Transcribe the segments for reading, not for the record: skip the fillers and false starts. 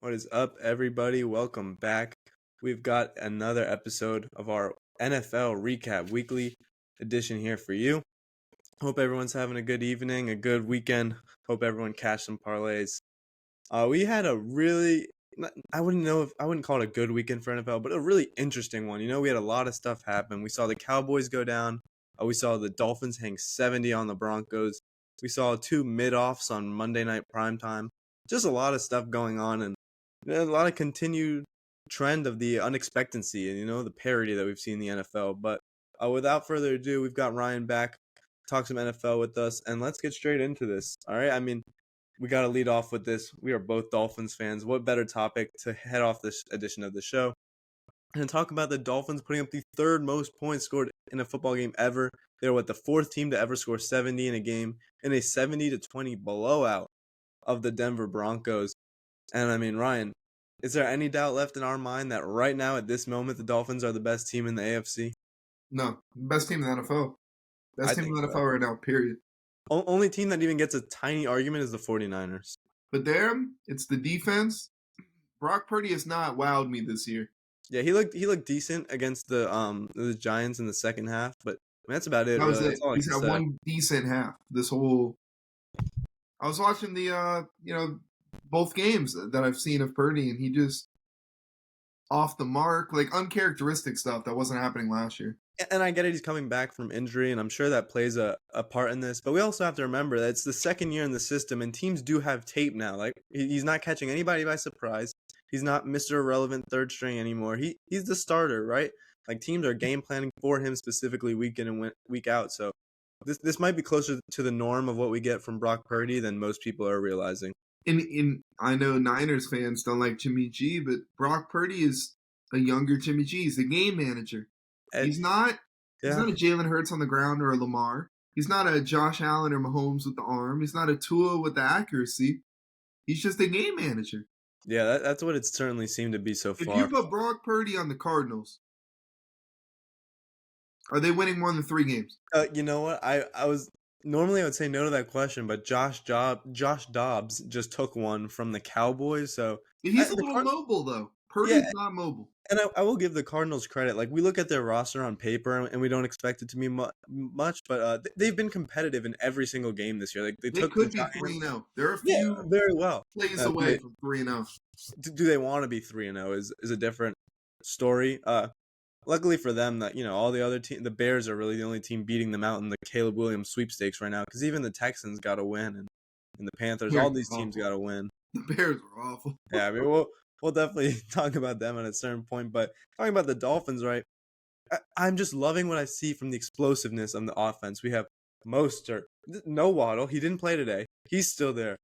What is up, everybody? Welcome back. We've got another episode of our NFL Recap Weekly edition here for you. Hope everyone's having a good evening, a good weekend. Hope everyone cashed some parlays. We had a really, I wouldn't call it a good weekend for NFL, but a really interesting one. We had a lot of stuff happen. We saw the Cowboys go down. We saw the Dolphins hang 70 on the Broncos. We saw two mid-offs on Monday Night Primetime. Just a lot of stuff going on, and a lot of continued trend of the unexpectancy and the parity that we've seen in the NFL. But without further ado, we've got Ryan back, talk some NFL with us, and let's get straight into this. All right, we got to lead off with this. We are both Dolphins fans. What better topic to head off this edition of the show and talk about the Dolphins putting up the third most points scored in a football game ever. They're the fourth team to ever score 70 in a game, in a 70-20 blowout of the Denver Broncos. And Ryan, is there any doubt left in our mind that right now at this moment the Dolphins are the best team in the AFC? No, best team in the NFL. Best team in the NFL right now, period. Only team that even gets a tiny argument is the 49ers. But there, it's the defense. Brock Purdy has not wowed me this year. Yeah, he looked decent against the Giants in the second half, but that's about it. That was really. it. That's all He's had one decent half. I was watching the both games that I've seen of Purdy, and he just off the mark, like uncharacteristic stuff that wasn't happening last year. And I get it, he's coming back from injury, and I'm sure that plays a part in this. But we also have to remember that it's the second year in the system, and teams do have tape now. Like, he's not catching anybody by surprise. He's not Mr. Irrelevant third string anymore. He's the starter, right? Like, teams are game planning for him specifically week in and week out. So this might be closer to the norm of what we get from Brock Purdy than most people are realizing. I know Niners fans don't like Jimmy G, but Brock Purdy is a younger Jimmy G. He's a game manager. He's not a Jalen Hurts on the ground or a Lamar. He's not a Josh Allen or Mahomes with the arm. He's not a Tua with the accuracy. He's just a game manager. Yeah, that's what it's certainly seemed to be so far. If you put Brock Purdy on the Cardinals, are they winning more than 3 games? You know what? Normally I would say no to that question, but Josh Dobbs just took one from the Cowboys. So he's a little mobile, though. Purdy's not mobile. And I will give the Cardinals credit. Like, we look at their roster on paper, and we don't expect it to be much, but they've been competitive in every single game this year. Like, they could be 3-0. There are a few very well plays away from 3-0. Do they want to be 3-0 is a different story. Luckily for them, that all the other the Bears are really the only team beating them out in the Caleb Williams sweepstakes right now, because even the Texans got to win, and the Panthers, all these teams got to win. The Bears were awful. Yeah, we'll definitely talk about them at a certain point, but talking about the Dolphins, right? I'm just loving what I see from the explosiveness of the offense. We have Mostert, no Waddle, he didn't play today. He's still there.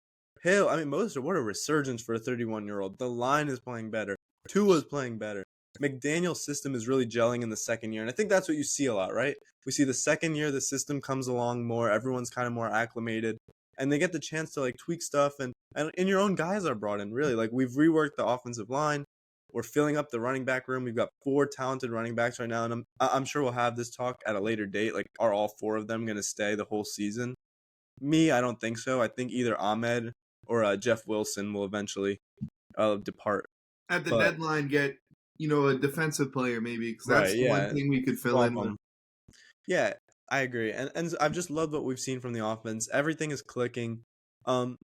Hill, Mostert, what a resurgence for a 31-year-old. The line is playing better. Tua's playing better. McDaniel's system is really gelling in the second year, and I think that's what you see a lot, right? We see the second year the system comes along more, everyone's kind of more acclimated, and they get the chance to tweak stuff, and your own guys are brought in, really. Like, we've reworked the offensive line. We're filling up the running back room. We've got 4 talented running backs right now, and I'm sure we'll have this talk at a later date. Like, are all 4 of them going to stay the whole season? I don't think so. I think either Ahmed or Jeff Wilson will eventually depart. At the deadline, get a defensive player maybe, because that's the one thing we could fill in with. Yeah, I agree. And I've just loved what we've seen from the offense. Everything is clicking. I'm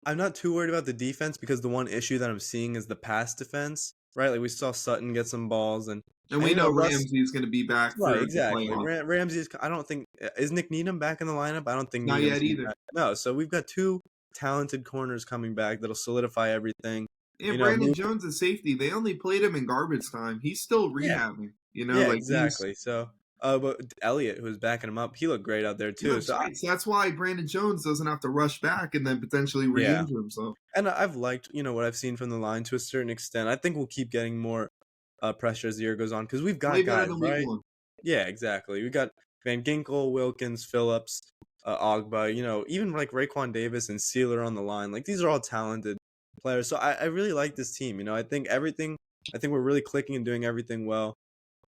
not too worried about the defense, because the one issue that I'm seeing is the pass defense, right? Like, we saw Sutton get some balls, and we know Ramsey's going to be back. Right, exactly. Ramsey's, I don't think, is Nick Needham back in the lineup? I don't think. Not yet either. No, so we've got 2 talented corners coming back that'll solidify everything. And Brandon Jones is safety. They only played him in garbage time. He's still rehabbing. Exactly. So, but Elliott, who's backing him up, he looked great out there too. So that's why Brandon Jones doesn't have to rush back and then potentially re-injure himself. And I've liked, what I've seen from the line to a certain extent. I think we'll keep getting more pressure as the year goes on, because we've got guys, right? Yeah, exactly. We got Van Ginkel, Wilkins, Phillips, Ogba. Even like Raekwon Davis and Sealer on the line. Like, these are all talented players. So I really like this team. I think we're really clicking and doing everything well.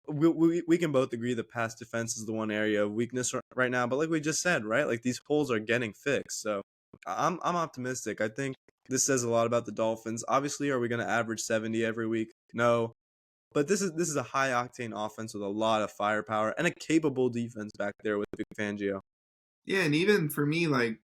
We can both agree the pass defense is the one area of weakness right now, but like we just said, right, like these holes are getting fixed. So I'm optimistic. I think This says a lot about the Dolphins. Obviously, are we going to average 70 every week? No. But this is a high octane offense with a lot of firepower and a capable defense back there with Vic Fangio. Yeah, and even for me, like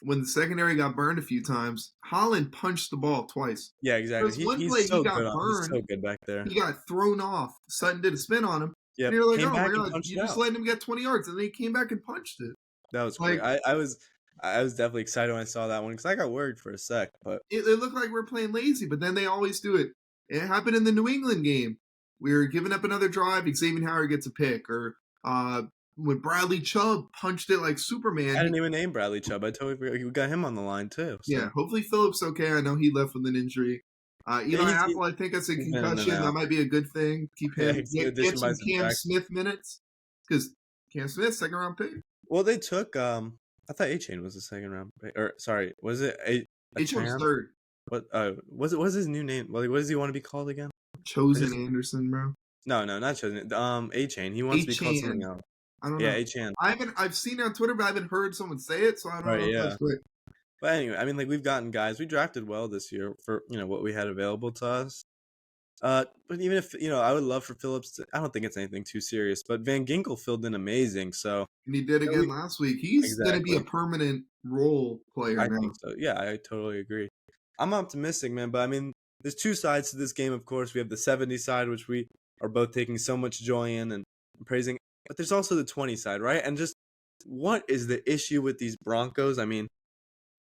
when the secondary got burned a few times, Holland punched the ball twice. Yeah, There exactly. was one He's play he so good got he's burned, so good back there. he got thrown off. Sutton did a spin on him, and Yep, you're like, came oh my back and god, punched you it just out. let him get 20 yards, and then he came back and punched it. That was great. Like I was definitely excited when I saw that one because I got worried for a sec, but it looked like we're playing lazy, but then they always do it. It happened in the New England game. We were giving up another drive. Xavier Howard gets a pick, or when Bradley Chubb punched it like Superman. I didn't even name Bradley Chubb. I totally forgot we got him on the line too. Yeah, So hopefully Phillips okay. I know he left with an injury. yeah, Eli Apple, I think that's a he's been in and concussion. That out. might be a good thing. Keep Yeah, him he's an get addition by some Cam subtraction. Smith minutes because Cam Smith, second round pick. Well, they took I thought A-Chain was the second round pick. Or sorry, was it a H1 was champ? third. What what's his new name? What does he want to be called again? Chosen Anderson, bro. No, not chosen. A-Chain. He wants to be called something else. I don't Yeah, know. A-Chan. I've seen it on Twitter, but I haven't heard someone say it, so I don't Right, know if yeah. that's right. But anyway, I mean, like we've gotten guys. We drafted well this year for what we had available to us. But even if I would love for Phillips to. I don't think it's anything too serious. But Van Ginkel filled in amazing. So And he did again last week. He's going to be a exactly. permanent role player I now. think so. Yeah, I totally agree. I'm optimistic, man. But I mean, there's two sides to this game. Of course, we have the 70 side, which we are both taking so much joy in and praising. But there's also the 20 side, right? And just what is the issue with these Broncos? I mean,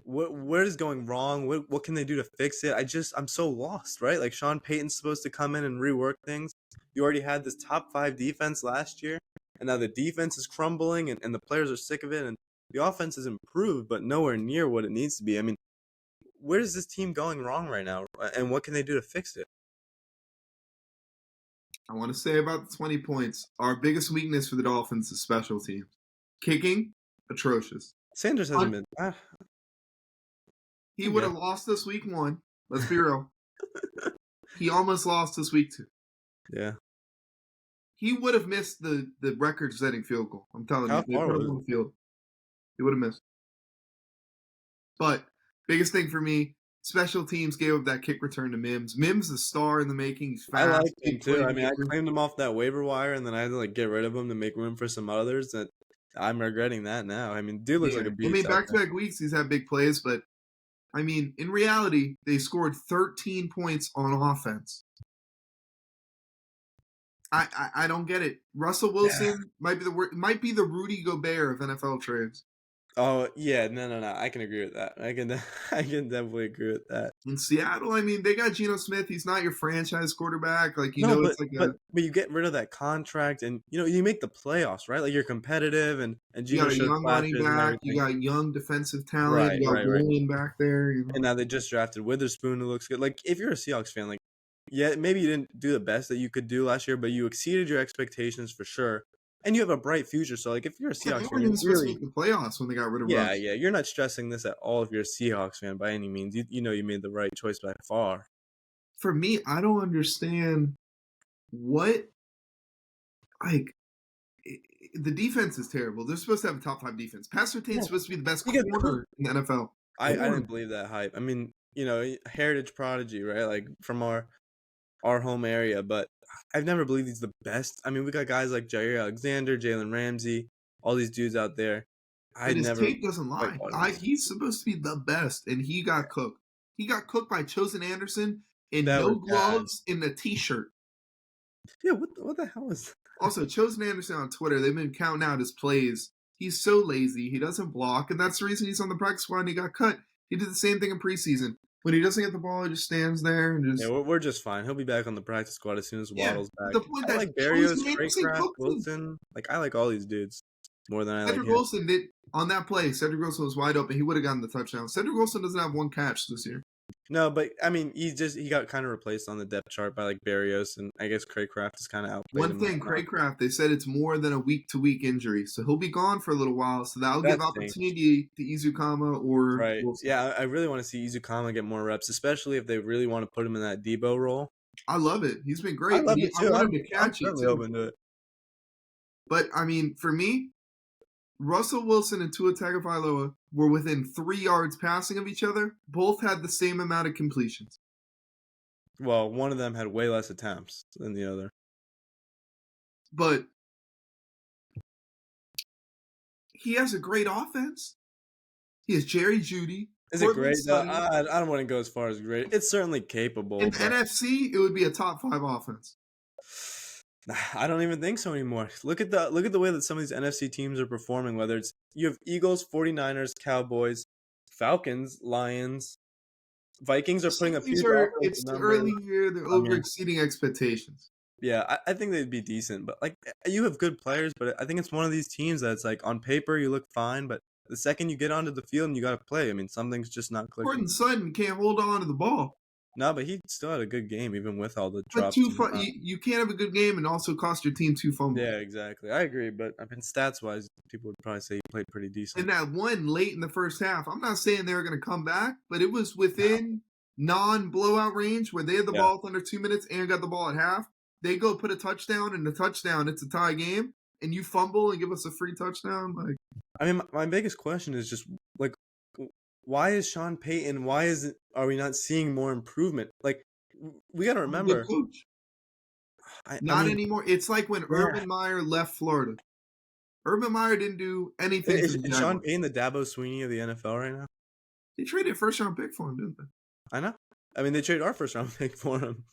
what is going wrong? What can they do to fix it? I'm so lost, right? Like Sean Payton's supposed to come in and rework things. You already had this top 5 defense last year, and now the defense is crumbling, and the players are sick of it, and the offense has improved, but nowhere near what it needs to be. I mean, where is this team going wrong right now, and what can they do to fix it? I want to say about the 20 points. Our biggest weakness for the Dolphins is special teams. Kicking, atrocious. Sanders hasn't been. He would have lost this week 1. Let's be real. He almost lost this week 2. Yeah. He would have missed the record-setting field goal. I'm telling you. They put him on the field. He would have missed. But biggest thing for me, special teams gave up that kick return to Mims. Mims is a star in the making. He's fast. I like him too. I mean, I claimed him off that waiver wire, and then I had to get rid of him to make room for some others. That I'm regretting that now. I mean, dude looks like a beast. I mean, back-to-back weeks he's had big plays, but I mean, in reality, they scored 13 points on offense. I don't get it. Russell Wilson might be the Rudy Gobert of NFL trades. Oh yeah, no. I can agree with that. I can definitely agree with that. In Seattle, I mean, they got Geno Smith. He's not your franchise quarterback. Like but, it's like but you get rid of that contract, and you make the playoffs, right? Like you're competitive, and you got a young running back. You got young defensive talent. Right, you got William back there. And now they just drafted Witherspoon, who looks good. Like if you're a Seahawks fan, like yeah, maybe you didn't do the best that you could do last year, but you exceeded your expectations for sure. And you have a bright future. So, like, if you're a Seahawks fan, they weren't supposed to make the playoffs when they got rid of Russ. Yeah, you're not stressing this at all if you're a Seahawks fan by any means. You know you made the right choice by far. For me, I don't understand what, like, the defense is terrible. They're supposed to have a top 5 defense. Pat Surtain's supposed to be the best corner in the NFL. I didn't believe that hype. I mean, heritage prodigy, right? Like, from our home area, but I've never believed he's the best. I mean, we got guys like Jair Alexander, Jalen Ramsey, all these dudes out there. His tape doesn't lie. He's supposed to be the best, and he got cooked. He got cooked by Chosen Anderson in no gloves in a T-shirt. Yeah, what the hell is that? Also, Chosen Anderson on Twitter, they've been counting out his plays. He's so lazy. He doesn't block, and that's the reason he's on the practice squad and he got cut. He did the same thing in preseason. When he doesn't get the ball, he just stands there and just. Yeah, we're just fine. He'll be back on the practice squad as soon as Waddle's back. The point I like Berrios, Craycraft, Wilson. Like I like all these dudes more than I like him. Cedric Wilson did on that play. Cedric Wilson was wide open. He would have gotten the touchdown. Cedric Wilson doesn't have 1 catch this year. No, but I mean, he got kind of replaced on the depth chart by like Berrios, and I guess Craycraft is kind of outplayed. One thing, Craycraft, they said it's more than a week-to-week injury, so he'll be gone for a little while. So that'll give opportunity to Izukama or Wilson. Yeah, I really want to see Izukama get more reps, especially if they really want to put him in that Debo role. I love it. He's been great. I love it too. I want him to catch it too. Open to it. But I mean, for me, Russell Wilson and Tua Tagovailoa were within 3 yards passing of each other. Both had the same amount of completions. Well, one of them had way less attempts than the other. But he has a great offense. He has Jerry Jeudy. Is it great? I don't want to go as far as great. It's certainly capable. In the NFC, it would be a top 5 offense. I don't even think so anymore. Look at the way that some of these NFC teams are performing, whether it's you have Eagles, 49ers, Cowboys, Falcons, Lions, Vikings are putting up huge offensive It's the numbers. early year. They're over-exceeding expectations. Yeah, I think they'd be decent, but like you have good players, but I think it's one of these teams that's like on paper you look fine, but the second you get onto the field and you got to play, I mean something's just not clicking. Courtland Sutton can't hold on to the ball. No, but he still had a good game even with all the drops. But you can't have a good game and also cost your team 2 fumbles. Yeah, exactly. I agree, but I mean stats-wise, people would probably say he played pretty decent. And that one late in the first half, I'm not saying they were going to come back, but it was within non-blowout range where they had the ball under 2 minutes and got the ball at half. They go put a touchdown, and the touchdown, it's a tie game, and you fumble and give us a free touchdown. Like, I mean, my biggest question is just like, why is Sean Payton? Are we not seeing more improvement? Like, we got to remember, coach. Not anymore. It's like when Urban Meyer left Florida. Urban Meyer didn't do anything. Is Sean Payton the Dabo Sweeney of the NFL right now? They traded a first-round pick for him, didn't they? I know. I mean, they traded our first-round pick for him.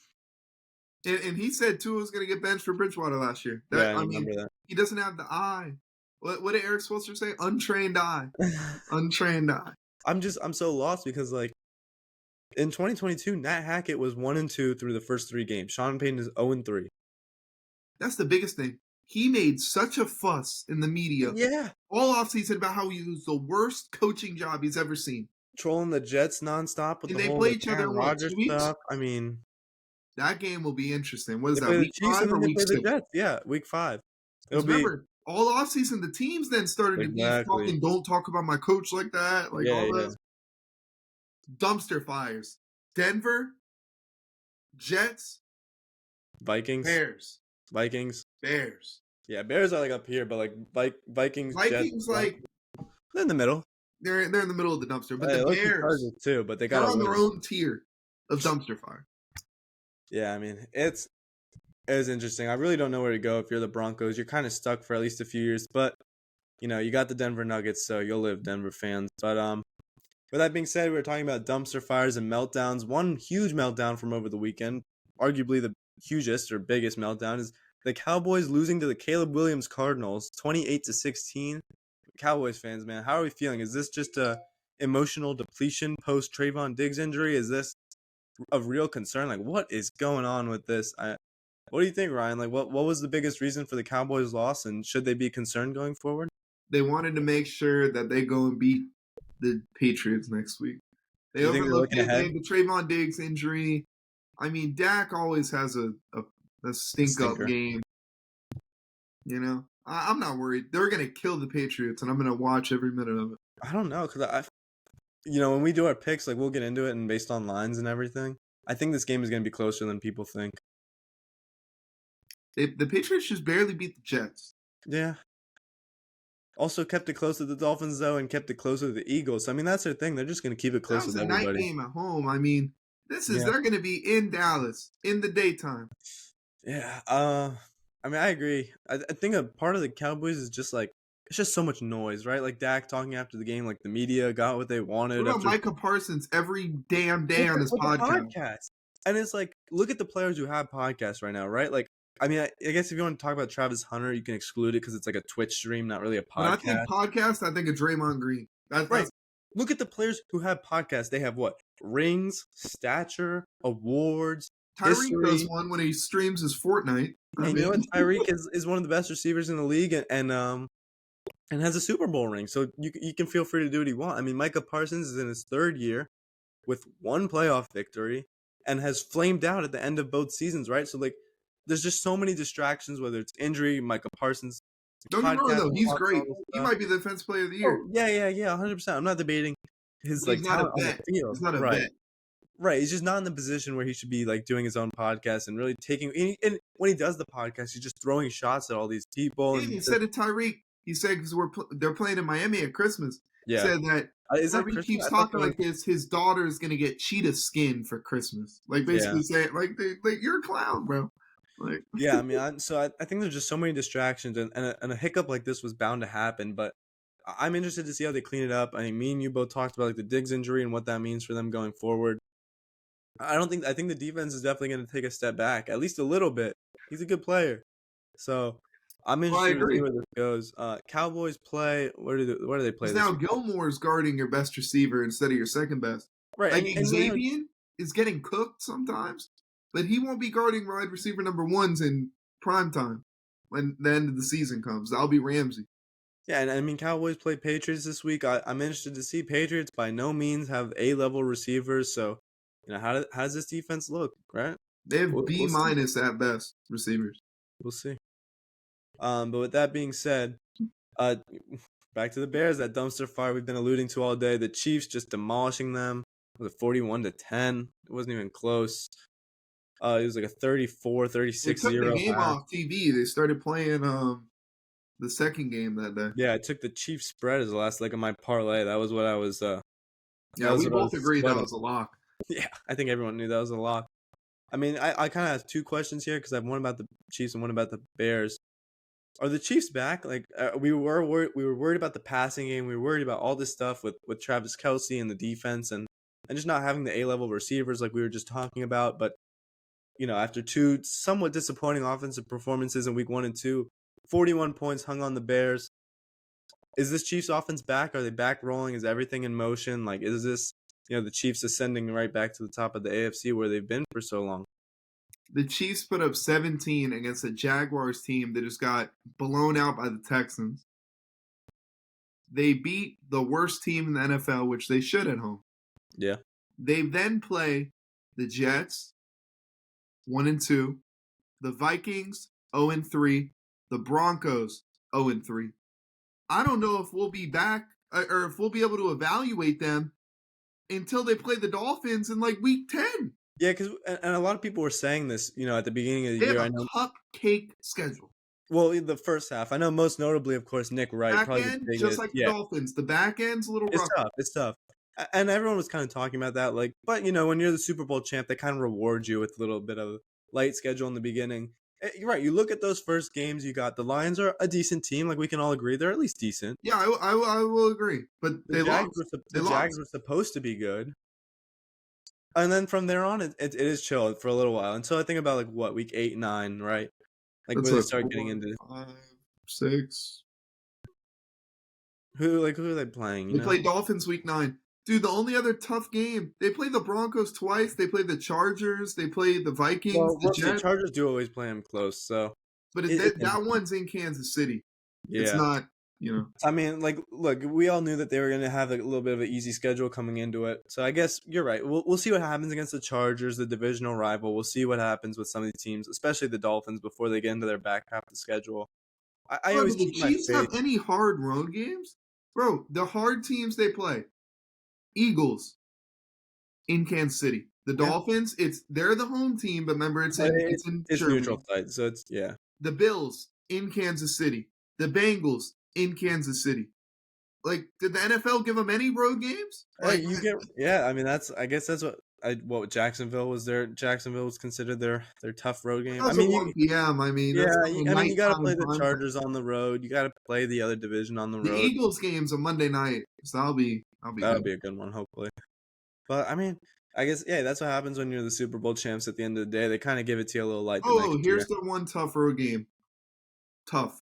And he said Tua was going to get benched for Bridgewater last year. I remember that. He doesn't have the eye. What did Eric Spoelstra say? Untrained eye. Untrained eye. I'm so lost because like in 2022, Nat Hackett was 1-2 through the first 3 games. Sean Payton is 0-3. That's the biggest thing. He made such a fuss in the media. Yeah. All offseason about how he was the worst coaching job he's ever seen. Trolling the Jets nonstop with the whole play each other in Rodgers stuff. I mean, that game will be interesting. What is that, week 5 or week 6? Yeah, week 5. Remember, all offseason, the teams then started to be fucking, don't talk about my coach like that. Like all that. Dumpster fires. Denver, Jets, Vikings, Bears. Yeah, Bears are like up here, but like Vikings, Jets, like they're in the middle. They're in the middle of the dumpster. But the Bears too, but they're on their own tier of dumpster fire. Yeah, I mean it's interesting. I really don't know where to go if you're the Broncos. You're kind of stuck for at least a few years, but you know you got the Denver Nuggets, so you'll live, Denver fans. But with that being said, we were talking about dumpster fires and meltdowns. One huge meltdown from over the weekend, arguably the hugest or biggest meltdown, is the Cowboys losing to the Caleb Williams Cardinals, 28-16. Cowboys fans, man, how are we feeling? Is this just a emotional depletion post Trayvon Diggs injury? Is this of real concern? Like, what is going on with this? What do you think, Ryan? Like, what was the biggest reason for the Cowboys' loss, and should they be concerned going forward? They wanted to make sure that they go and beat the Patriots next week. They overlooked the Trayvon Diggs injury. I mean, Dak always has a stink-up game. You know? I'm not worried. They're going to kill the Patriots, and I'm going to watch every minute of it. I don't know, because when we do our picks, like, we'll get into it and based on lines and everything. I think this game is going to be closer than people think. The Patriots just barely beat the Jets. Yeah. Also kept it close to the Dolphins, though, and kept it closer to the Eagles. I mean, that's their thing. They're just going to keep it close to everybody. That was a night game at home. I mean, they're going to be in Dallas in the daytime. Yeah. I mean, I agree. I think a part of the Cowboys is just like, it's just so much noise, right? Like Dak talking after the game, like the media got what they wanted. What about Micah Parsons every damn day on his podcast? And it's like, look at the players who have podcasts right now, right? Like, I mean, I guess if you want to talk about Travis Hunter, you can exclude it because it's like a Twitch stream, not really a podcast. When I think podcast, I think of Draymond Green. That's right. Look at the players who have podcasts. They have what? Rings, stature, awards. Tyreek does one when he streams his Fortnite. And you know what? Tyreek is one of the best receivers in the league and has a Super Bowl ring. So you can feel free to do what you want. I mean, Micah Parsons is in his 3rd year with 1 playoff victory and has flamed out at the end of both seasons, right? So, like, there's just so many distractions, whether it's injury, Micah Parsons. Don't get me wrong, though. He's great. He might be the defensive player of the year. Oh, yeah, 100%. I'm not debating his he's not a vet. He's not a vet. Right. He's just not in the position where he should be like doing his own podcast and really taking. And when he does the podcast, he's just throwing shots at all these people. And he said to Tyreek, He said because they're playing in Miami at Christmas. He Yeah. said that Is that whoever Christmas? keeps I thought talking that was like this, his daughter is gonna get cheetah skin for Christmas. Like yeah. basically saying like you're a clown, bro. Like Yeah, I mean, I think there's just so many distractions, and a hiccup like this was bound to happen. But I'm interested to see how they clean it up. I mean, me and you both talked about like the Diggs injury and what that means for them going forward. I think the defense is definitely going to take a step back, at least a little bit. He's a good player, so I'm well, I interested to see agree. where this goes. Cowboys play. Where do they play Because this now week? Gilmore's guarding your best receiver instead of your second best. Right, Like and you know, Xavier is getting cooked sometimes, but he won't be guarding wide receiver number ones in prime time when the end of the season comes. That'll be Ramsey. yeah, and I mean, Cowboys play Patriots this week. I'm interested to see. Patriots by no means have A-level receivers, so you know how does this defense look? Right, They have B we'll see. minus at best receivers. We'll see. But with that being said, uh, back to the Bears. That dumpster fire we've been alluding to all day. The Chiefs just demolishing them. Was it 41-10? It wasn't even close. It was like a 34, They 36 took the 0 game half. off TV. They started playing the second game that day. Yeah, I took the Chiefs spread as the last leg of my parlay. That was what I was. That Yeah, was we what I both was agreed that sweating. was a lock. Yeah, I think everyone knew that was a lock. I mean, I kind of have two questions here because I have one about the Chiefs and one about the Bears. Are the Chiefs back? Like we were worried about the passing game. We were worried about all this stuff with Travis Kelce and the defense and just not having the A-level receivers like we were just talking about. But you know, after two somewhat disappointing offensive performances in week 1 and 2, 41 points hung on the Bears. Is this Chiefs offense back? Are they back rolling? Is everything in motion? Like, is this, you know, the Chiefs ascending right back to the top of the AFC where they've been for so long? The Chiefs put up 17 against a Jaguars team that just got blown out by the Texans. They beat the worst team in the NFL, which they should at home. Yeah. They then play the Jets, 1 and 2, the Vikings, 0 and 3, the Broncos, 0 and 3. I don't know if we'll be back or if we'll be able to evaluate them until they play the Dolphins in like week 10. Yeah, because and a lot of people were saying this, you know, at the beginning of the They have year. a I know. cupcake schedule. Well, in the first half, I know most notably, of course, Nick Wright, Back probably the end, just biggest. like the Yeah, Dolphins. The back end's a little it's rough. tough. It's tough. And everyone was kind of talking about that. Like, but you know, when you're the Super Bowl champ, they kind of reward you with a little bit of light schedule in the beginning. You're right. You look at those first games you got. The Lions are a decent team. Like we can all agree, they're at least decent. Yeah, I will agree. But they lost. They The Jags lost. were supposed to be good. And then from there on, it is chill for a little while until I think about like what week 8, 9, right? Like That's where they like start getting 4, into 5, 6. who are they playing? You They know, play Dolphins week 9. Dude, the only other tough game, they play the Broncos twice. They play the Chargers. They play the Vikings, well, the we'll see. Jets. Chargers do always play them close, so But it's that one's in Kansas City. It's yeah. not, you know. I mean, like, look, we all knew that they were going to have a little bit of an easy schedule coming into it. So I guess you're right. We'll see what happens against the Chargers, the divisional rival. We'll see what happens with some of these teams, especially the Dolphins, before they get into their back half of the schedule. I Bro, always do the keep my Chiefs faith. have any hard road games? Bro, the hard teams they play. Eagles in Kansas City. The Yeah, Dolphins, they're the home team, but remember it's but in it's neutral Germany. site, so it's yeah. The Bills in Kansas City. The Bengals in Kansas City. Like, did the NFL give them any road games? Like, You get yeah. I mean, I guess that's what Jacksonville was considered their tough road game. that I was a mean, 1 p.m. I mean, that's yeah. kind of a I mean, you got to play nighttime the prime time. Chargers on the road. You got to play the other division on the The road. Eagles game's a Monday night, so that'll be That'll good. be a good one, hopefully. But I mean, I guess yeah, that's what happens when you're the Super Bowl champs. At the end of the day, they kind of give it to you a little light the Oh, next year. here's the one tough road game. Tough.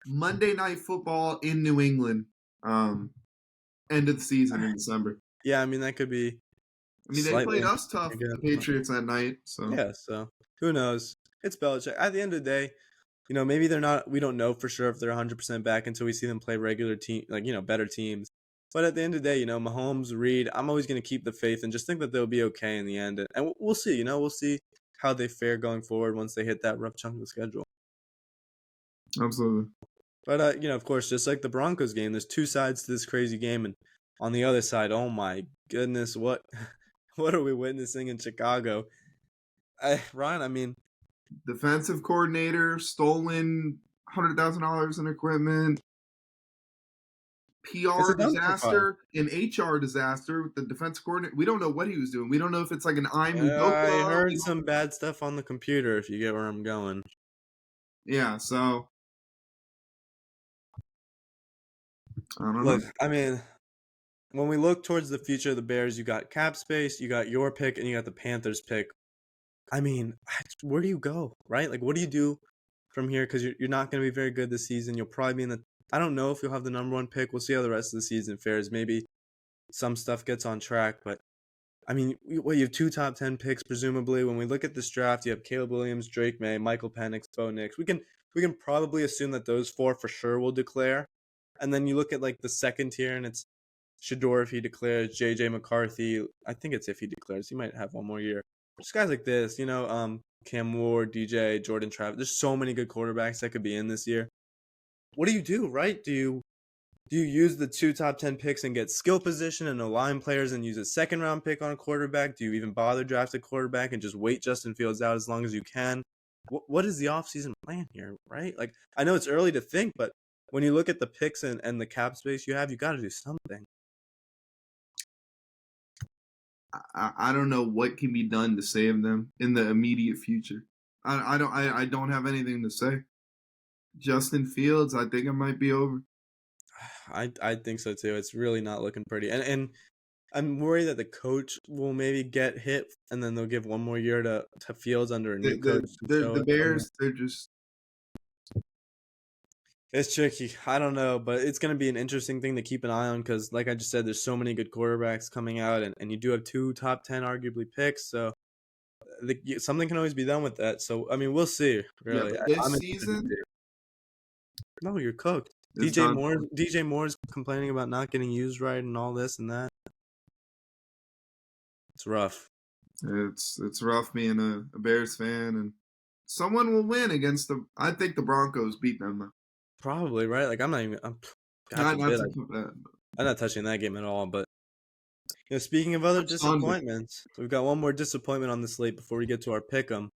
Monday Night Football in New England. End of the season in December. Yeah, I mean that could be I mean, they played slightly. us tough, the Patriots, that night. So Yeah, so who knows? It's Belichick. At the end of the day, you know, maybe they're not. We don't know for sure if they're 100% back until we see them play regular team, like you know, better teams. But at the end of the day, you know, Mahomes, Reed, I'm always going to keep the faith and just think that they'll be okay in the end. And we'll see. You know, we'll see how they fare going forward once they hit that rough chunk of the schedule. absolutely. But you know, of course, just like the Broncos game, there's two sides to this crazy game, and on the other side, oh my goodness, what what are we witnessing in Chicago? Ryan, I mean, Defensive coordinator stolen $100,000 in equipment. It's PR a dumpster fire. disaster, an HR disaster with the defense coordinator. We don't know what he was doing. We don't know if it's like an I'm I Udoka. heard some bad stuff on the computer, if you get where I'm going. Yeah, so I don't know. Look, I mean, when we look towards the future of the Bears, you got cap space, you got your pick, and you got the Panthers pick. I mean, where do you go, right? Like, what do you do from here? Because you're not going to be very good this season. You'll probably be in the. I don't know if you'll have the number one pick. We'll see how the rest of the season fares. Maybe some stuff gets on track, but I mean, you have two top 10 picks presumably. When we look at this draft, you have Caleb Williams, Drake May, Michael Penix, Bo Nix. We can probably assume that those four for sure will declare. And then you look at like the second tier, and it's Shador if he declares, JJ McCarthy. I think it's if he declares. He might have one more year. Just guys like this, Cam Ward, DJ, Jordan Travis. There's so many good quarterbacks that could be in this year. What do you do, right? Do you use the two top 10 picks and get skill position and line players and use a second round pick on a quarterback? Do you even bother draft a quarterback and just wait Justin Fields out as long as you can? What is the offseason plan here, right? Like, I know it's early to think, but when you look at the picks and the cap space you have, you got to do something. I don't know what can be done to save them in the immediate future. I don't have anything to say. Justin Fields, I think it might be over. I think so too. It's really not looking pretty. And I'm worried that the coach will maybe get hit, and then they'll give one more year to Fields under a new coach. The Bears, they're just. It's tricky. I don't know, but it's going to be an interesting thing to keep an eye on because, like I just said, there's so many good quarterbacks coming out, and you do have two top 10 arguably picks, so something can always be done with that. So, I mean, we'll see, really. Yeah, this I'm season? No, you're cooked. DJ Moore's complaining about not getting used right and all this and that. It's rough. It's rough being a Bears fan, and someone will win against the. I think the Broncos beat them though. Probably right. Like I'm not even. I'm not touching that game at all. But speaking of other disappointments, we've got one more disappointment on the slate before we get to our pick 'em.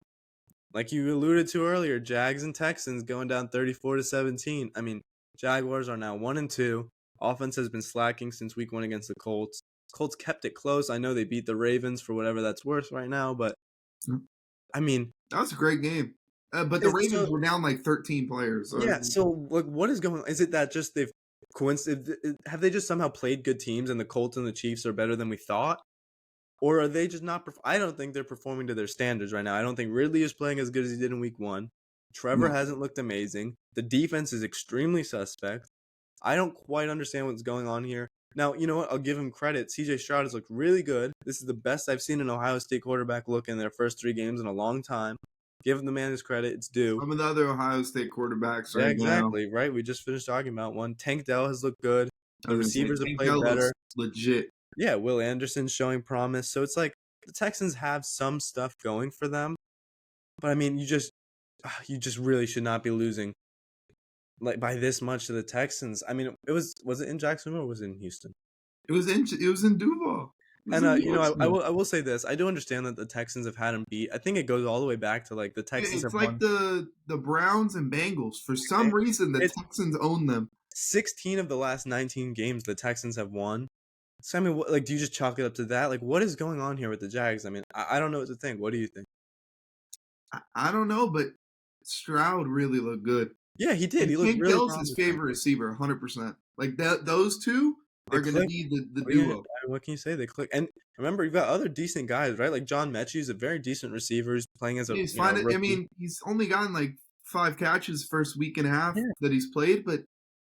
Like you alluded to earlier, Jags and Texans going down 34-17. I mean, Jaguars are now 1-2. Offense has been slacking since week 1 against the Colts. Colts kept it close. I know they beat the Ravens for whatever that's worth right now, but I mean, that was a great game. But the Ravens were down like 13 players. So. Yeah. So, like, what is going on? Is it that just they've have they just somehow played good teams and the Colts and the Chiefs are better than we thought? Or are they just not? I don't think they're performing to their standards right now. I don't think Ridley is playing as good as he did in week 1. Trevor hasn't looked amazing. The defense is extremely suspect. I don't quite understand what's going on here. Now, you know what? I'll give him credit. CJ Stroud has looked really good. This is the best I've seen an Ohio State quarterback look in their first 3 games in a long time. Give the man his credit. It's due. Some of the other Ohio State quarterbacks right exactly, now. Right? We just finished talking about one. Tank Dell has looked good. The receivers have played better. Legit. Yeah, Will Anderson's showing promise. So it's like the Texans have some stuff going for them. But, I mean, you just really should not be losing like by this much to the Texans. I mean, was it in Jacksonville or was it in Houston? It was in Duval. And I will say this: I do understand that the Texans have had him beat. I think it goes all the way back to like the Texans. It's like the Browns and Bengals. For some reason, the Texans own them. 16 of the last 19 games the Texans have won. So I mean, do you just chalk it up to that? Like, what is going on here with the Jags? I mean, I don't know what to think. What do you think? I don't know, but Stroud really looked good. Yeah, he did. He looked really Bill's his favorite receiver, 100%. Like those two are going to be the duo. What can you say? They click. And remember, you've got other decent guys, right? Like John Mechie is a very decent receiver. He's playing as a. He's fine. I mean, he's only gotten like 5 catches first week and a half that he's played, but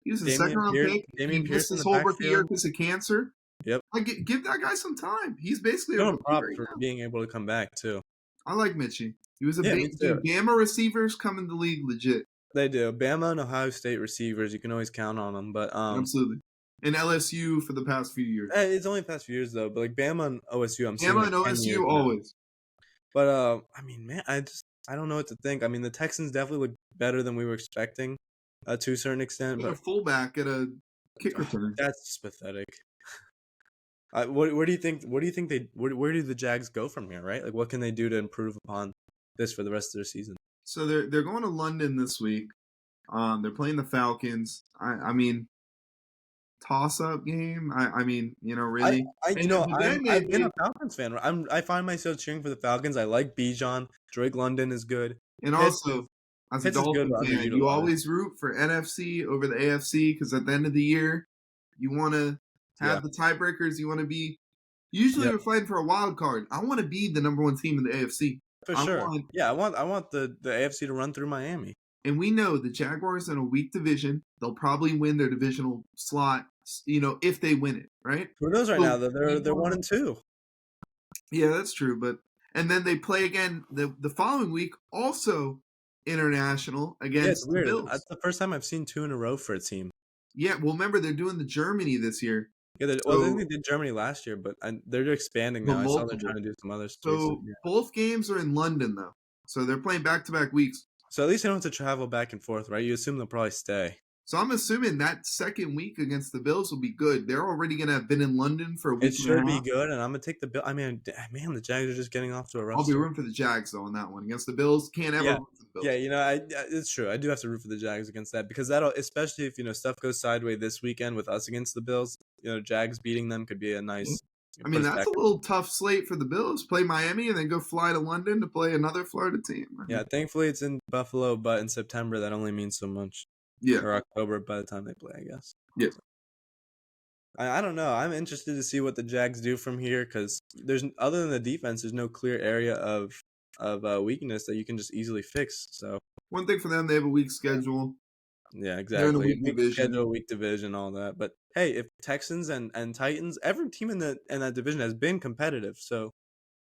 he was a second-round pick. He missed his whole rookie year because of cancer. Yep. Like, give that guy some time. He's basically a rookie right for being able to come back too. I like Mechie. He was a big dude. Bama receivers come in the league legit. They do. Bama and Ohio State receivers, you can always count on them. But absolutely. And LSU for the past few years. It's only the past few years though. But like Bama and OSU, Bama and OSU always. But I mean, man, I don't know what to think. I mean, the Texans definitely look better than we were expecting, to a certain extent. But a fullback at a kick return. That's just pathetic. Where do you think? Where do the Jags go from here? Right? Like, what can they do to improve upon this for the rest of their season? So they're going to London this week. They're playing the Falcons. I mean, toss-up game. I mean, really. You And know, but then I've been a Falcons fan. I find myself cheering for the Falcons. I like Bijan. Drake London is good. and Pitts also, is as a Pitts is good Dolphin but fan, you underutilized. always root for NFC over the AFC because at the end of the year, you want to Yeah. have the tiebreakers. You want to be. Usually, Yep. we're fighting for a wild card. I want to be the number one team in the AFC. For I sure. want, Yeah, I want the AFC to run through Miami. and we know the Jaguars in a weak division. They'll probably win their divisional slot. If they win it, right? Who knows right now? So They're 1-2. yeah, that's true. But and then they play again the following week, also international Yeah, it's against the weird. That's Bills. the first time I've seen 2 in a row for a team. Yeah, well, remember they're doing the Germany this year. Yeah, well, I think So they did Germany last year, but they're expanding the now. I saw they're trying multiple. to do some other places. So Yeah. both games are in London though. So they're playing back-to-back weeks. So at least they don't have to travel back and forth, right? You assume they'll probably stay. So I'm assuming that second week against the Bills will be good. They're already going to have been in London for a It week and a should be half. good, and I'm gonna take the Bill. I mean, man, the Jags are just getting off to a rough I'll be start. rooting for the Jags though on that one against the Bills. Can't ever Yeah, root for the Bills. yeah, it's true. I do have to root for the Jags against that because that'll, especially if stuff goes sideways this weekend with us against the Bills. Jags beating them could be a nice. I mean, that's a perspective. little tough slate for the Bills. Play Miami and then go fly to London to play another Florida team. Yeah, thankfully it's in Buffalo, but in September that only means so much. Yeah. Or October by the time they play, I guess. Yeah. I don't know. I'm interested to see what the Jags do from here because there's, other than the defense, there's no clear area of weakness that you can just easily fix. So one thing for them, they have a weak schedule. yeah, exactly. They're in a weak division. Schedule, weak division, all that. But hey, if Texans and Titans, every team in that division has been competitive, so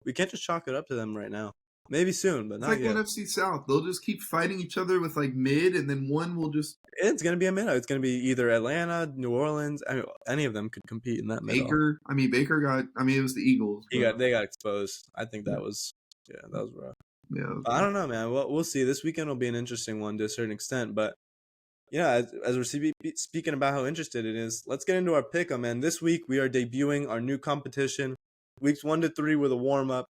we can't just chalk it up to them right now. Maybe soon, but it's not like yet. NFC South. They'll just keep fighting each other with like mid, and then one will just. It's gonna be a middle. It's gonna be either Atlanta, New Orleans. I mean, any of them could compete in that middle. Baker got. I mean, it was the Eagles. They got exposed. I think that was that was rough. Yeah. I don't know, man. We'll see. This weekend will be an interesting one to a certain extent, but yeah, as we're speaking about how interested it is, let's get into our pick 'em, man. This week we are debuting our new competition. Weeks 1 to 3 with a warm up.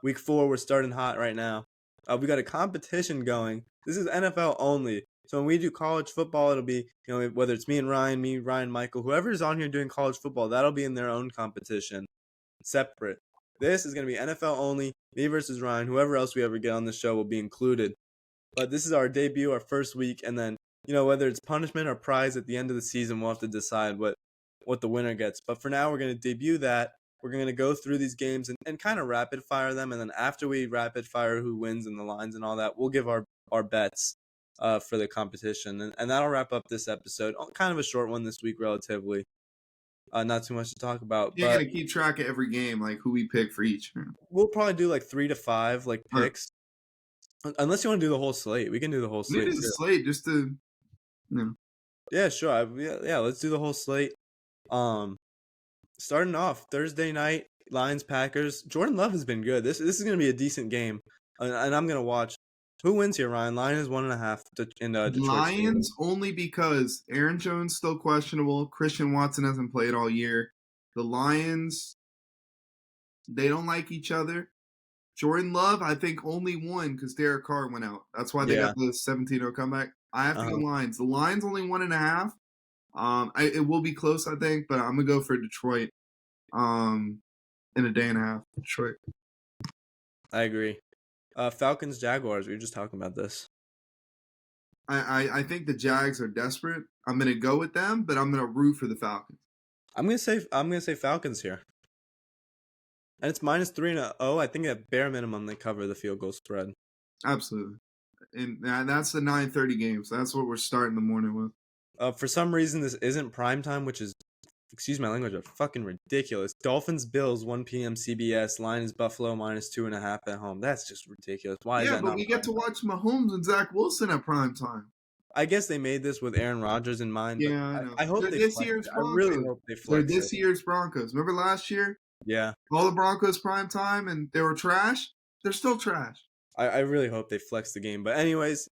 Week 4 we're starting hot right now. We got a competition going. This is NFL only. So when we do college football, it'll be whether it's me, Ryan, Michael, whoever's on here doing college football, that'll be in their own competition, separate. This is gonna be NFL only. Me versus Ryan. Whoever else we ever get on the show will be included. But this is our debut, our first week, and then whether it's punishment or prize at the end of the season, we'll have to decide what the winner gets. But for now, we're going to debut that. We're going to go through these games and kind of rapid fire them. And then after we rapid fire who wins and the lines and all that, we'll give our bets for the competition. And that'll wrap up this episode. Kind of a short one this week, relatively. Not too much to talk about. You're going to keep track of every game, like who we pick for each. We'll probably do like 3 to 5 like picks. Right. Unless you want to do the whole slate. We can do the whole slate. We do the slate just to... No. Yeah, sure. Yeah, let's do the whole slate. Starting off Thursday night, Lions Packers. Jordan Love has been good. This is going to be a decent game, and I'm going to watch. Who wins here, Ryan? Lions 1.5 in Detroit. Lions only because Aaron Jones still questionable. Christian Watson hasn't played all year. The Lions, they don't like each other. Jordan Love, I think, only won because Derek Carr went out. That's why they got the 17-0 comeback. I have to go Lions. The Lions only 1.5. It will be close, I think, but I'm gonna go for Detroit. In a day and a half, Detroit. I agree. Falcons Jaguars. We were just talking about this. I think the Jags are desperate. I'm gonna go with them, but I'm gonna root for the Falcons. I'm gonna say Falcons here. And it's -3-0. I think at bare minimum they cover the field goal spread. Absolutely. And that's the 9:30 game, so that's what we're starting the morning with. For some reason, this isn't prime time, which is, excuse my language, but fucking ridiculous. Dolphins Bills 1 p.m. CBS. Line is Buffalo -2.5 at home. That's just ridiculous. Why is that? Yeah, but we get to watch Mahomes and Zach Wilson at prime time. I guess they made this with Aaron Rodgers in mind. Yeah, I know. I hope They're they this flex year's it. Broncos. I really hope they flex They're this year's Broncos. Remember last year? Yeah. All the Broncos prime time and they were trash. They're still trash. I really hope they flex the game. But anyways,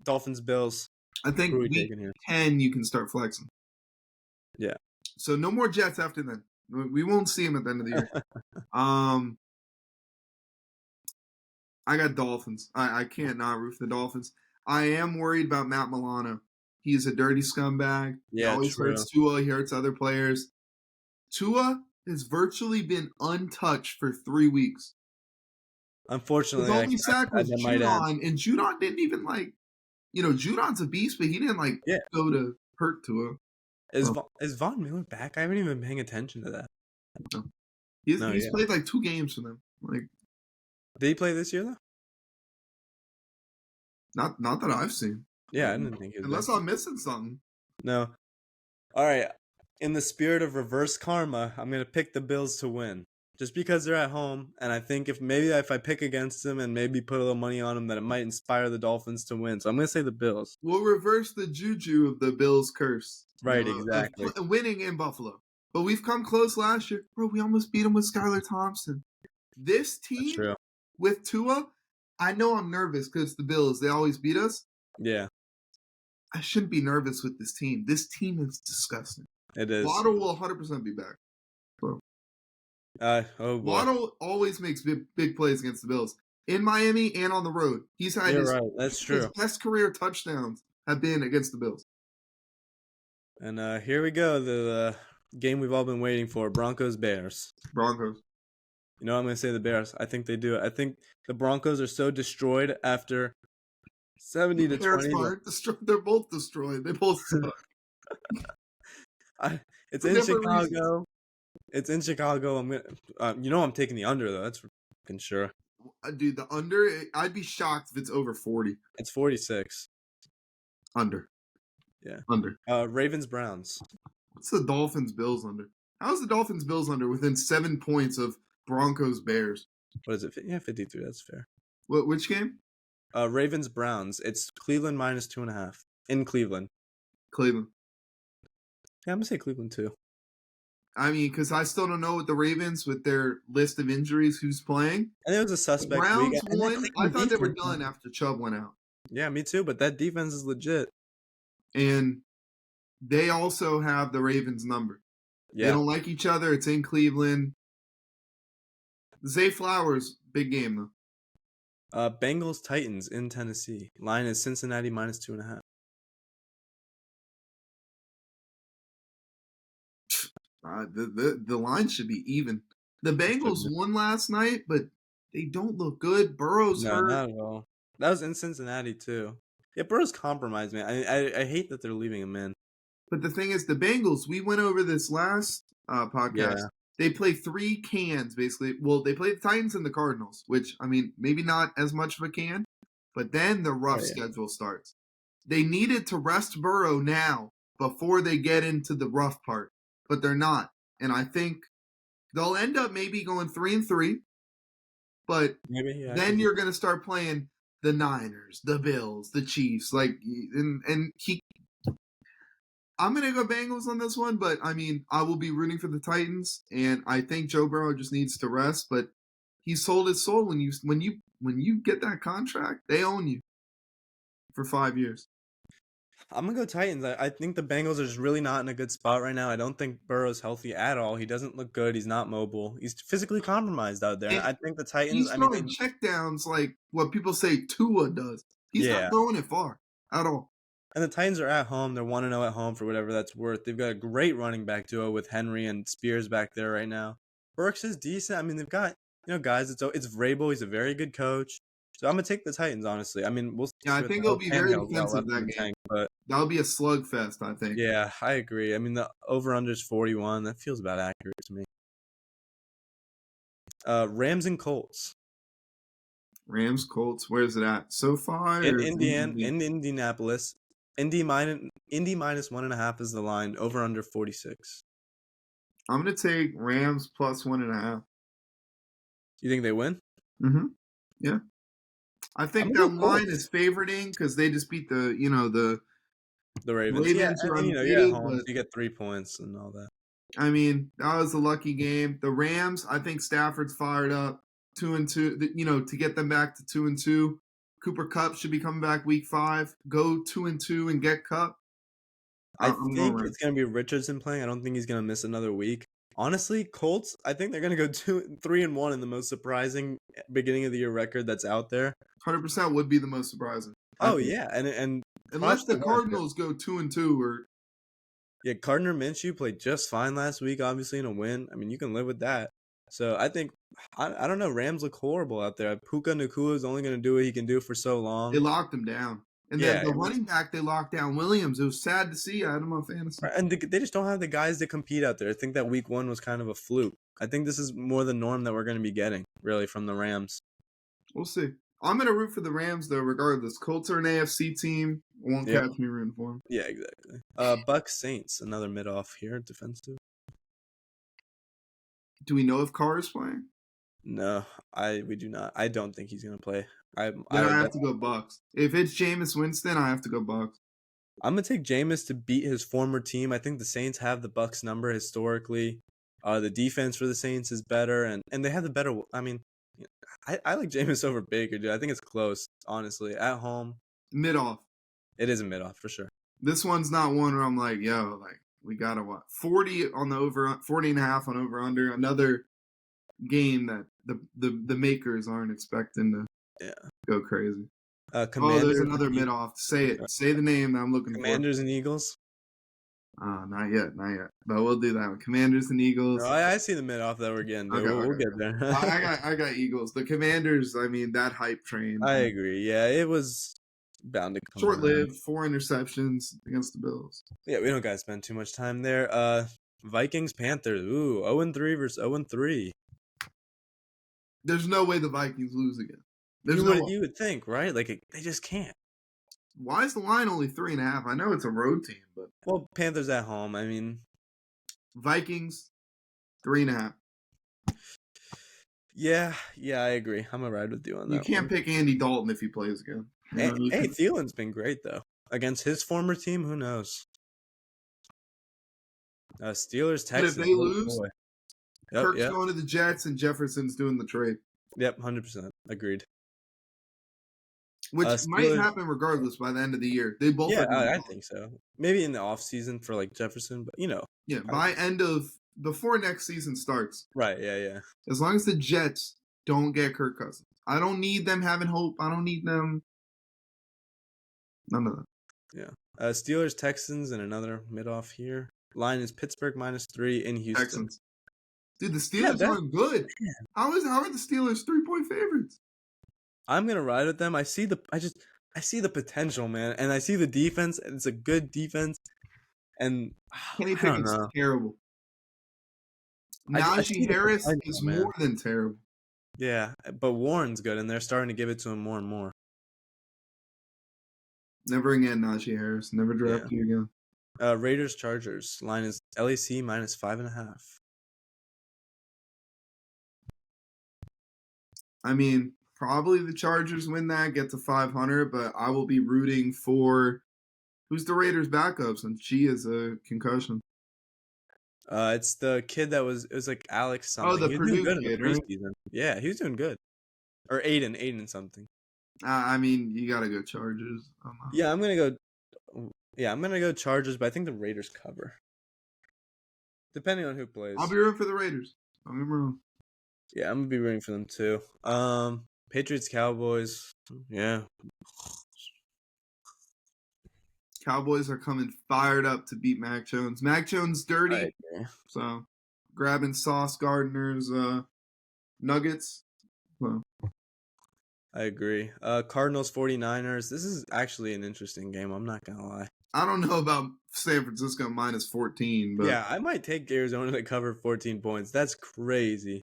Dolphins Bills. I think week 10 you can start flexing. Yeah. So no more Jets after then. We won't see them at the end of the year. I got Dolphins. I can't not root for the Dolphins. I am worried about Matt Milano. He's a dirty scumbag. He Yeah, always true. hurts Tua. He hurts other players. Tua has virtually been untouched for 3 weeks. His Unfortunately, only sack was that might end. Judon, and Judon didn't even Judon's a beast, but he didn't Yeah. go to hurt Tua. Is Von Miller back? I haven't even been paying attention to that. No. No, He's yeah. played like 2 games for them. Did he play this year though? Not that I've seen. Yeah, I didn't think he was Unless back. I'm missing something. No. All right. In the spirit of reverse karma, I'm gonna pick the Bills to win, just because they're at home, and I think if I pick against them and maybe put a little money on them, that it might inspire the Dolphins to win. So I'm gonna say the Bills. We'll reverse the juju of the Bills' curse. Right, exactly. Of winning in Buffalo. But we've come close last year. Bro, we almost beat them with Skylar Thompson. This That's team true. with Tua, I know I'm nervous because it's the Bills. They always beat us. Yeah, I shouldn't be nervous with this team. This team is disgusting. it is. Waddle will 100% be back. Bro. Oh boy. Waddle always makes big plays against the Bills. In Miami and on the road. He's had You're right. That's true. his best career touchdowns have been against the Bills. And here we go, the game we've all been waiting for, Broncos-Bears. Broncos. You know, I'm going to say the Bears. I think they do it. I think the Broncos are so destroyed after 70 to 20. They're both destroyed. They both suck. It's in Chicago. It's in Chicago. I'm gonna. I'm taking the under though. That's for fucking sure. Dude, the under. I'd be shocked if it's over 40. It's 46. Under. Yeah. Under. Ravens Browns. What's the Dolphins Bills under? How's the Dolphins Bills under within 7 points of Broncos Bears? What is it? Yeah, 53. That's fair. Which game? Ravens Browns. It's Cleveland minus 2.5 in Cleveland. Cleveland. Yeah, I'm gonna say Cleveland too. I mean, because I still don't know with the Ravens with their list of injuries who's playing. And it was a suspect. Browns won. I thought they were done after Chubb went out. Yeah, me too. But that defense is legit. And they also have the Ravens number. Yeah. They don't like each other. It's in Cleveland. Zay Flowers, big game though. Bengals Titans in Tennessee. Line is Cincinnati minus 2.5. The line should be even. The Bengals won last night, but they don't look good. Burrow's hurt. No, not at all. That was in Cincinnati too. Yeah, Burrow's compromised, man. I hate that they're leaving him in. But the thing is, the Bengals, we went over this last podcast. Yeah. They play 3 cans, basically. Well, they play the Titans and the Cardinals, which, I mean, maybe not as much of a can, but then the rough schedule starts. They needed to rest Burrow now before they get into the rough part, but they're not. And I think they'll end up maybe going 3-3, but maybe, then you're going to start playing the Niners, the Bills, the Chiefs. I'm going to go Bengals on this one, but I mean, I will be rooting for the Titans, and I think Joe Burrow just needs to rest, but he sold his soul. When you get that contract, they own you for 5 years. I'm going to go Titans. I think the Bengals are just really not in a good spot right now. I don't think Burrow's healthy at all. He doesn't look good. He's not mobile. He's physically compromised out there. And I think the Titans... He's throwing checkdowns like what people say Tua does. He's not throwing it far at all. And the Titans are at home. They're 1-0 at home for whatever that's worth. They've got a great running back duo with Henry and Spears back there right now. Burks is decent. I mean, they've got, guys, it's Vrabel. He's a very good coach. So I'm going to take the Titans, honestly. I mean, we'll see. Yeah, I think it'll be very defensive that game. Tank, but that'll be a slugfest, I think. Yeah, I agree. I mean, the over-under is 41. That feels about accurate to me. Rams and Colts. Rams, Colts. Where's it at? SoFi? In Indianapolis. Indy minus 1.5 is the line. Over under 46. I'm gonna take Rams plus 1.5. You think they win? Mm-hmm. Yeah. I think that line is favoriting because they just beat the Ravens. Ravens are undefeated, you're at home, so you get 3 points and all that. I mean, that was a lucky game. The Rams, I think Stafford's fired up 2-2. To get them back to 2-2. Cooper Kupp should be coming back week 5. Go 2-2 and get Kupp. I think it's gonna be Richardson playing. I don't think he's gonna miss another week. Honestly, Colts, I think they're gonna go 3-1 in the most surprising beginning of the year record that's out there. 100% would be the most surprising. Oh yeah, and Unless props to the them. Cardinals go 2-2 or Yeah, Gardner Minshew played just fine last week, obviously in a win. I mean, you can live with that. So I think I don't know. Rams look horrible out there. Puka Nacua is only going to do what he can do for so long. they locked him down. And then Yeah, the running back they locked down Williams. It was sad to see. I had him on fantasy. and they just don't have the guys to compete out there. I think that week 1 was kind of a fluke. I think this is more the norm that we're going to be getting, really, from the Rams. We'll see. I'm going to root for the Rams, though, regardless. Colts are an AFC team. Won't catch me rooting for them. Yeah, exactly. Bucks Saints, another mid-off here, defensive. Do we know if Carr is playing? No, we do not. I don't think he's going to play. I have to go Bucks. If it's Jameis Winston, I have to go Bucks. I'm going to take Jameis to beat his former team. I think the Saints have the Bucks number historically. The defense for the Saints is better, and they have the better. I mean, I like Jameis over Baker, dude. I think it's close, honestly. At home, mid-off. It is a mid-off for sure. This one's not one where I'm like, yo, like we gotta what 40 on the over, 40.5 on over under. Another game that the makers aren't expecting to go crazy. There's another mid-off. Say it. Say the name that I'm looking for. Commanders and Eagles. Not yet. But we'll do that one. Commanders and Eagles. No, I see the mid-off that we're getting. We'll get there. I got Eagles. The Commanders, I mean, that hype train. I agree. Yeah, it was bound to come. Short-lived, 4 interceptions against the Bills. Yeah, we don't got to spend too much time there. Vikings, Panthers. Ooh, 0-3 versus 0-3. There's no way the Vikings lose again. You would think, right? Like, they just can't. Why is the line only 3.5? I know it's a road team, but Panthers at home. I mean, Vikings 3.5. Yeah, I agree. I'm gonna ride with you on that. You can't pick Andy Dalton if he plays again. Hey, Thielen's been great though against his former team. Who knows? Steelers, Texans. But if they lose, Kirk's going to the Jets and Jefferson's doing the trade. Yep, 100% agreed. Which might happen regardless by the end of the year. They both. Yeah, I think so. Maybe in the off season for like Jefferson, but Yeah, before next season starts. Right. Yeah. As long as the Jets don't get Kirk Cousins, I don't need them having hope. I don't need them. None of that. Yeah. Steelers, Texans, and another mid-off here. Line is Pittsburgh -3 in Houston. Texans. Dude, the Steelers aren't good. Yeah. How are the Steelers 3-point favorites? I'm gonna ride with them. I see the potential, man, and I see the defense. And it's a good defense, and Kenny Pickett's terrible. Najee Harris is more than terrible. Yeah, but Warren's good, and they're starting to give it to him more and more. Never again, Najee Harris. Never draft you again. Raiders, Chargers. Line is LAC -5.5. I mean, probably the Chargers win that, get to 500, but I will be rooting for who's the Raiders' backup since she is a concussion. It's the kid it was like Alex something. Oh, the Purdue kid, right? Yeah, he was doing good. Or Aiden something. I mean, you gotta go Chargers. Yeah, I'm gonna go. Yeah, I'm gonna go Chargers, but I think the Raiders cover. Depending on who plays. I'll be rooting for the Raiders. Don't get me wrong. Yeah, I'm gonna be rooting for them too. Patriots, Cowboys. Yeah. Cowboys are coming fired up to beat Mac Jones. Mac Jones dirty. So grabbing Sauce Gardner's nuggets. So. I agree. Cardinals, 49ers. This is actually an interesting game. I'm not going to lie. I don't know about San Francisco -14, but yeah, I might take Arizona to cover 14 points. That's crazy.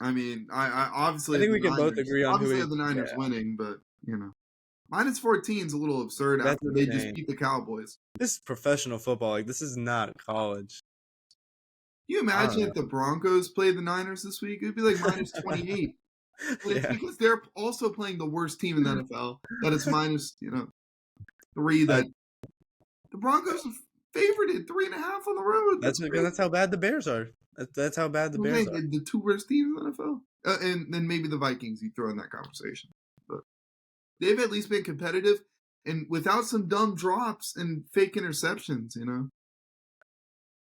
I mean, I obviously I think we can both agree on obviously the Niners winning, but -14 is a little absurd after they just beat the Cowboys. This is professional football. Like, this is not college. Can you imagine if the Broncos played the Niners this week? It'd be like -28. But it's because they're also playing the worst team in the NFL. That it's -3. That the Broncos are favored at 3.5 on the road. That's how bad the Bears are. That's how bad the Bears are. The 2 worst teams in the NFL. And then maybe the Vikings you throw in that conversation. But they've at least been competitive and without some dumb drops and fake interceptions,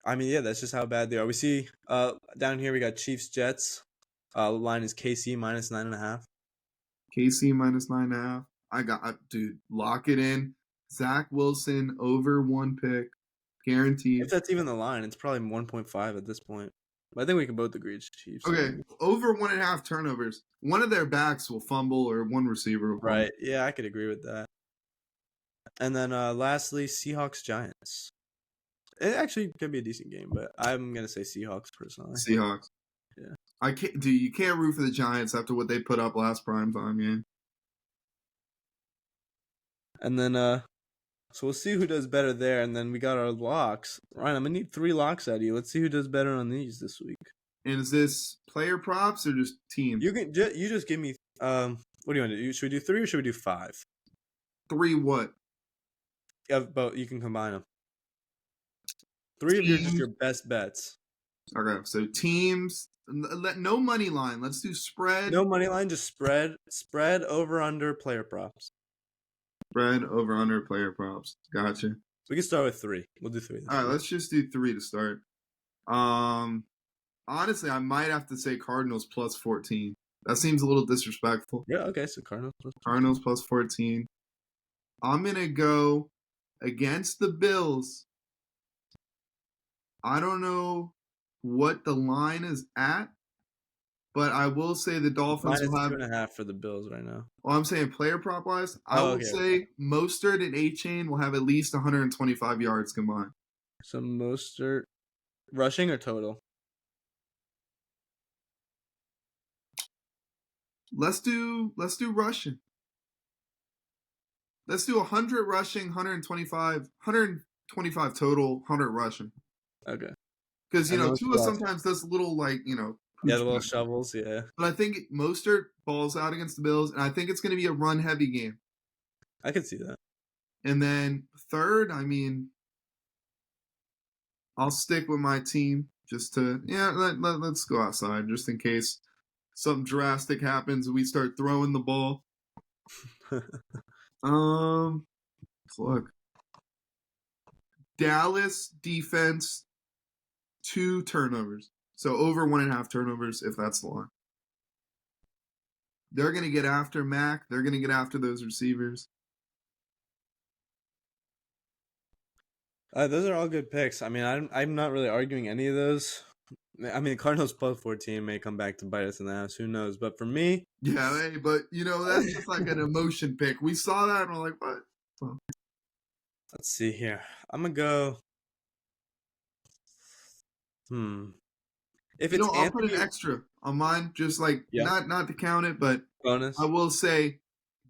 I mean, yeah, that's just how bad they are. We see down here we got Chiefs, Jets. Line is KC -9.5. KC -9.5. Dude, lock it in. Zach Wilson over 1 pick, guaranteed. If that's even the line, it's probably 1.5 at this point. But I think we can both agree it's Chiefs. Okay, over 1.5 turnovers. One of their backs will fumble or one receiver will fumble. Right. Yeah, I could agree with that. And then lastly, Seahawks Giants. It actually could be a decent game, but I'm gonna say Seahawks personally. Seahawks. Yeah. I can't. Dude, you can't root for the Giants after what they put up last primetime game. And then so we'll see who does better there, and then we got our locks. Ryan, I'm gonna need 3 locks out of you. Let's see who does better on these this week. And is this player props or just team? You can you just give me what do you want to do? Should we do 3 or should we do 5? 3 what? Yeah, but you can combine them. 3 of your just your best bets. Okay, so teams. No money line. Let's do spread. No money line, just spread over under player props. Spread over under player props. Gotcha. We can start with 3. We'll do 3. All right, let's just do 3 to start. Honestly, I might have to say Cardinals plus 14. That seems a little disrespectful. Yeah, okay, so Cardinals plus 14. Cardinals plus 14. I'm gonna go against the Bills. I don't know what the line is at, but I will say the Dolphins will have 2.5 for the Bills right now. Well, I'm saying player prop wise, I would say Mostert and A-Chain will have at least 125 yards combined. So Mostert, rushing or total? Let's do rushing. Let's do 100 rushing, 125 total, 100 rushing. Okay. Because Tua sometimes does a little yeah, the little shovels, yeah. But I think Mostert balls out against the Bills, and I think it's going to be a run-heavy game. I can see that. And then third, I mean, I'll stick with my team just to let's go outside just in case something drastic happens and we start throwing the ball. Look, Dallas defense 2 turnovers. So over 1.5 turnovers, if that's the line. They're going to get after Mac. They're going to get after those receivers. Those are all good picks. I mean, I'm not really arguing any of those. I mean, Cardinals plus 14 may come back to bite us in the ass. Who knows? But for me... Yeah, hey, but, that's just like an emotion pick. We saw that and we're like, what? Well, let's see here. I'm going to go... If it's I'll put an extra on mine, just like not to count it, but bonus. I will say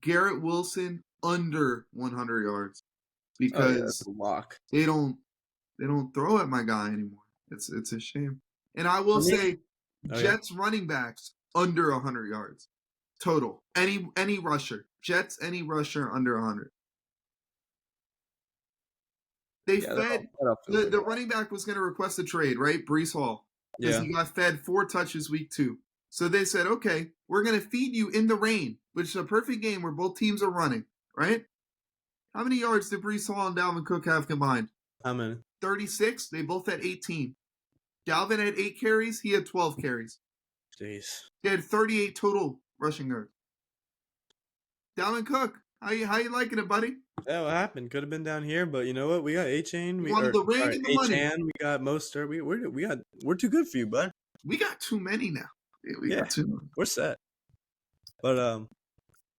Garrett Wilson under 100 yards because that's a lock. They don't throw at my guy anymore. It's a shame. And I will say Jets running backs under 100 yards total. Any rusher. Jets any rusher under 100. They fed the running back was going to request a trade, right? Breece Hall. Because he got fed 4 touches week 2. So they said, okay, we're going to feed you in the rain, which is a perfect game where both teams are running, right? How many yards did Breece Hall and Dalvin Cook have combined? How many? 36. They both had 18. Dalvin had 8 carries. He had 12 carries. Jeez. He had 38 total rushing yards. Dalvin Cook, how you liking it, buddy? Yeah, what happened? Could have been down here, but you know what? We got A-Chain. We wanted the ring and the money. We got Mostert. We're too good for you, bud. We got too many now. We got too many. We're set. But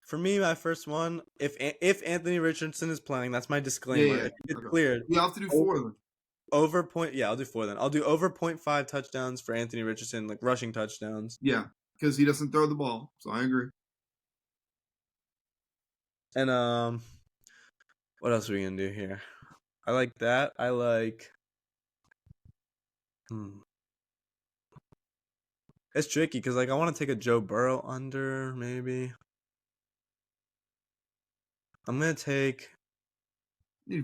for me, my first one, if Anthony Richardson is playing, that's my disclaimer. Yeah. If it's cleared. You have to do 4 of them. I'll do 4 then. I'll do over 0.5 touchdowns for Anthony Richardson, like rushing touchdowns. Yeah, because he doesn't throw the ball. So I agree. And what else are we gonna do here? I like that. I like. It's tricky because I want to take a Joe Burrow under maybe. I'm gonna take.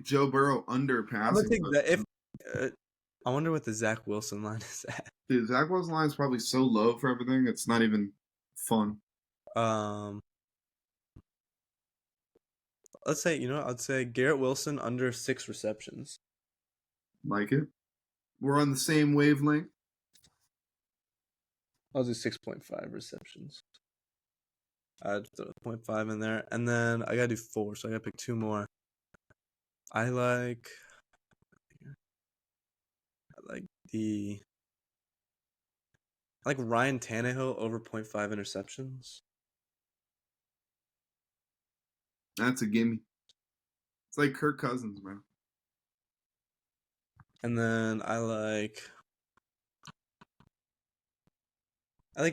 Joe Burrow under passing. I'm gonna take that. I wonder what the Zach Wilson line is at. Dude, Zach Wilson line is probably so low for everything. It's not even fun. Let's say, I'd say Garrett Wilson under 6 receptions. Like it. We're on the same wavelength. I'll do 6.5 receptions. I'd throw 0.5 in there. And then I gotta do 4, so I gotta pick 2 more. I like the I like Ryan Tannehill over 0.5 interceptions. That's a gimme. It's like Kirk Cousins, man. And then I like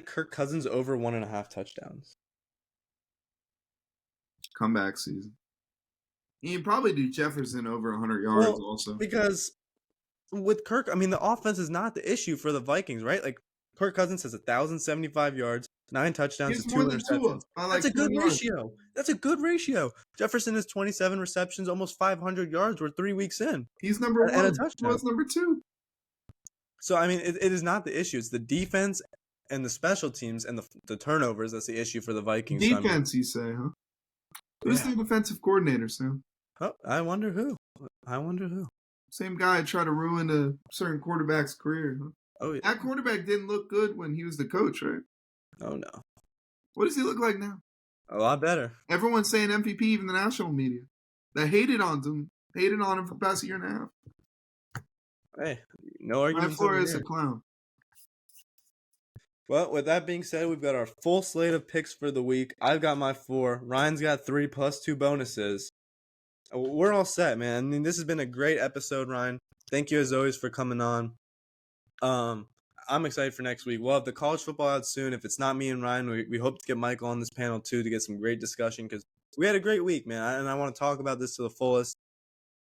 Kirk Cousins over 1.5 touchdowns. Comeback season. You can probably do Jefferson over 100 yards also. Because with Kirk, I mean, the offense is not the issue for the Vikings, right? Like, Kirk Cousins has 1,075 yards, 9 touchdowns, He's and 2 more than Tua interceptions. by That's like a good 20 yards. ratio. That's a good ratio. Jefferson has 27 receptions, almost 500 yards. We're 3 weeks in. He's number And a one. touchdown. Tua's number two. So, I mean, it is not the issue. It's the defense and the special teams and the turnovers that's the issue for the Vikings. Defense, so, you say, huh? Who's yeah. their defensive coordinator, Sam? Oh, I wonder who. Same guy tried to ruin a certain quarterback's career, huh? Oh, yeah. That quarterback didn't look good when he was the coach, right? Oh, no. What does he look like now? A lot better. Everyone's saying MVP, even the national media. They hated on him for the past year and a half. Hey, no arguments. Ryan Flores is a clown. Well, with that being said, we've got our full slate of picks for the week. I've got my 4. Ryan's got 3 plus 2 bonuses. We're all set, man. I mean, this has been a great episode, Ryan. Thank you as always for coming on. I'm excited for next week. We'll have the college football out soon. If it's not me and Ryan, we hope to get Michael on this panel too to get some great discussion because we had a great week, man. And I want to talk about this to the fullest.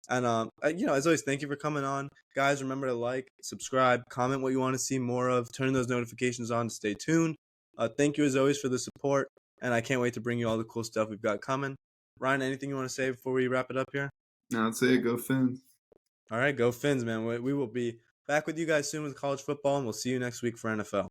And, as always, thank you for coming on. Guys, remember to like, subscribe, comment what you want to see more of, turn those notifications on to stay tuned. Thank you, as always, for the support. And I can't wait to bring you all the cool stuff we've got coming. Ryan, anything you want to say before we wrap it up here? No, I'd say go Fins. All right, go Fins, man. We will be back with you guys soon with college football, and we'll see you next week for NFL.